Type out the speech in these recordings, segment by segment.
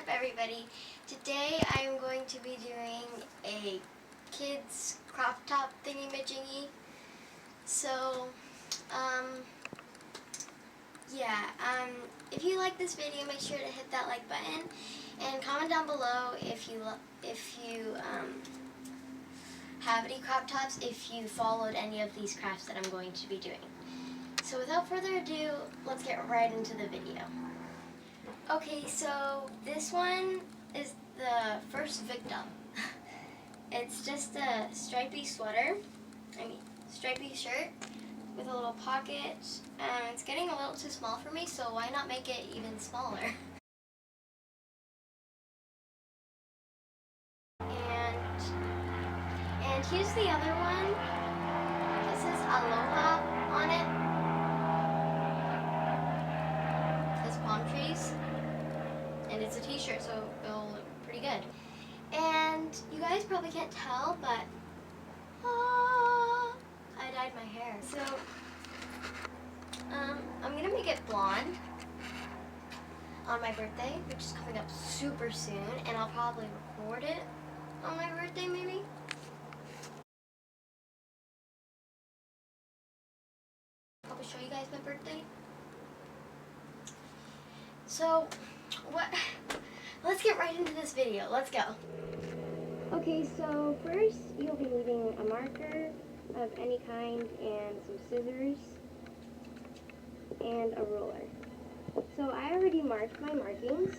everybody? Today I am going to be doing a kids crop top thingy-majingy. So, if you like this video, make sure to hit that like button and comment down below if you have any crop tops, if you followed any of these crafts that I'm going to be doing. So without further ado, let's get right into the video. Okay, so this one is the first victim. It's just a stripy stripy shirt with a little pocket. It's getting a little too small for me, so why not make it even smaller? And here's the other one. This is Aloha on it. It has palm trees. And it's a t-shirt, so it'll look pretty good. And you guys probably can't tell, but I dyed my hair. So I'm gonna make it blonde on my birthday, which is coming up super soon, and I'll probably record it on my birthday maybe. Probably show you guys my birthday. So let's get right into this video. Let's go. Okay, so first you'll be needing a marker of any kind and some scissors and a ruler. So I already marked my markings.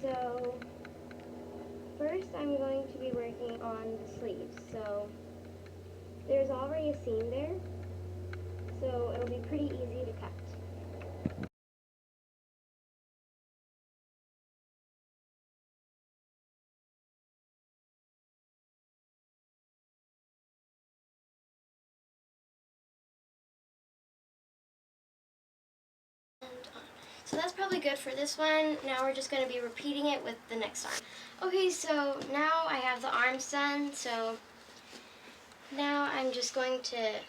So first I'm going to be working on the sleeves. So there's already a seam there, so it'll be pretty easy to cut. So that's probably good for this one. Now we're just going to be repeating it with the next arm. Okay, so now I have the arms done, so now I'm just going to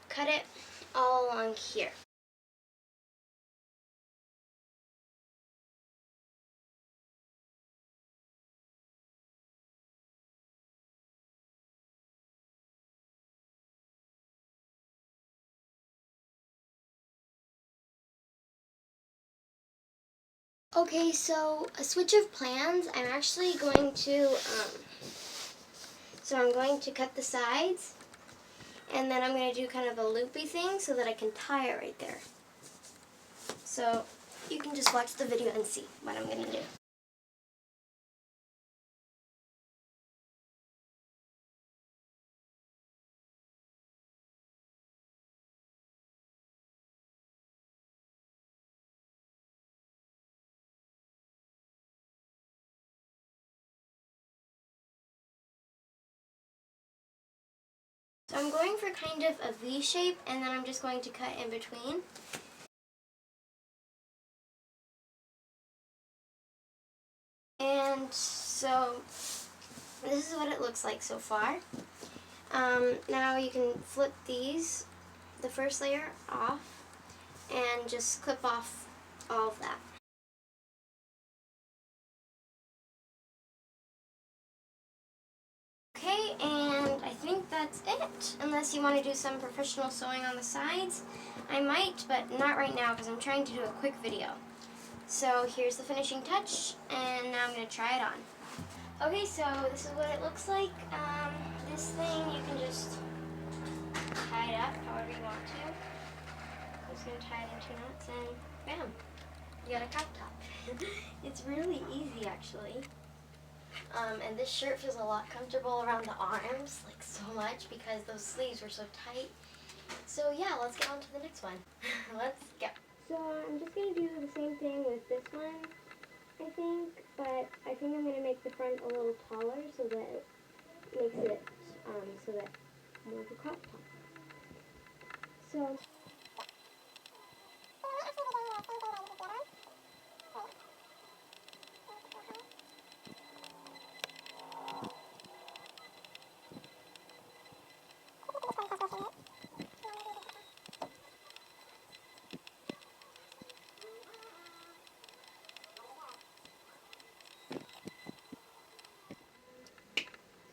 cut it all along here. Okay, so a switch of plans. I'm actually going to, I'm going to cut the sides, and then I'm going to do kind of a loopy thing so that I can tie it right there. So you can just watch the video and see what I'm going to do. So I'm going for kind of a V shape, and then I'm just going to cut in between. And so this is what it looks like so far. Now you can flip the first layer off, and just clip off all of that. Okay, and I think that's it. Unless you want to do some professional sewing on the sides, I might, but not right now because I'm trying to do a quick video. So here's the finishing touch, and now I'm going to try it on. Okay, so this is what it looks like. This thing, you can just tie it up however you want to. I'm just going to tie it in 2 knots, and bam, you got a crop top. It's really easy, actually. And this shirt feels a lot comfortable around the arms, like so much, because those sleeves were so tight. So yeah, let's get on to the next one. Let's go. So I'm just going to do the same thing with this one, I think, but I think I'm going to make the front a little taller so that it makes it more of a crop top. So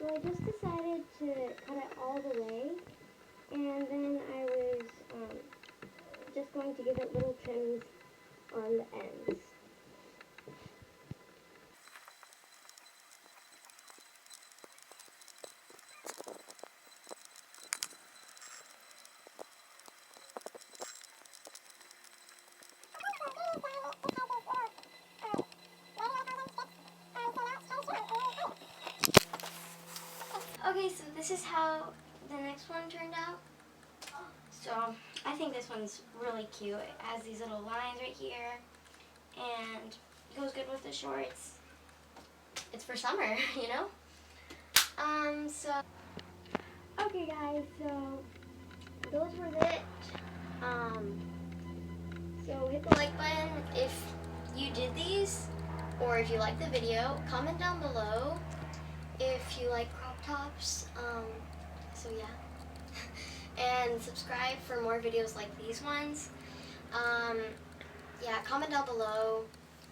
So I just decided to cut it all the way, and then I was just going to give it little trims on the ends. Okay, so this is how the next one turned out. So I think this one's really cute. It has these little lines right here, and it goes good with the shorts. It's for summer, you know? So okay guys, so those were it. So hit the like button if you did these, or if you liked the video. Comment down below if you like crop tops. So yeah. And subscribe for more videos like these ones. Yeah, comment down below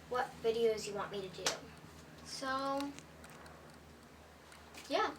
what videos you want me to do. So, yeah.